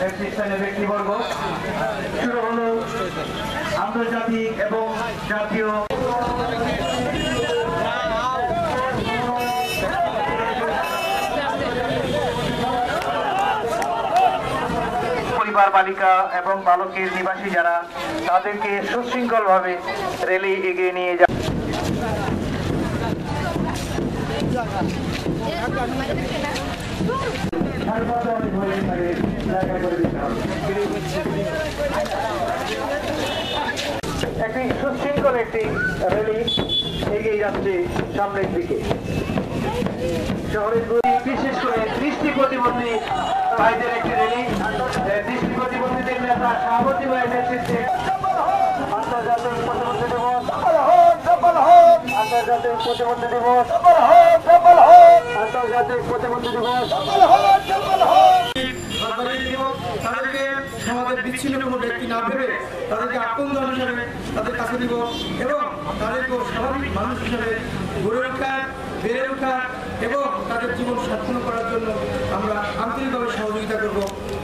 নেতৃস্থানীয় ব্যক্তিবর্গ। শুরু হলো আন্তর্জাতিক এবং জাতীয় পরিবার, বালিকা এবং বালকের নিবাসী যারা, তাদেরকে সুশৃঙ্খলভাবে র্যালি এগিয়ে নিয়ে যায়। একটি সুশৃঙ্খল একটি র্যালি এগিয়ে যাচ্ছে সামনের দিকে। শহরের বিশেষ করে দৃষ্টি প্রতিবন্ধী ভাইদের একটি র্যালি, দৃষ্টি প্রতিবন্ধীদের নেতা শাহাবতী ভাইয়ের নেতৃত্বে আন্তর্জাতিক প্রতিবন্ধী দিবস, আন্তর্জাতিক প্রতিবন্ধী দিবস, আন্তর্জাতিক প্রতিবন্ধী দিবস। তাদেরকে সমাজের বিচ্ছিন্ন কোনো ব্যক্তি না ভেবে তাদেরকে আপন হিসাবে তাদের কাছে দিব এবং তাদেরকে স্বাভাবিক মানুষ হিসাবে গড়ে ওঠা, বেড়ে ওঠা এবং তাদের জীবন সার্থক করার জন্য আমরা আন্তরিকভাবে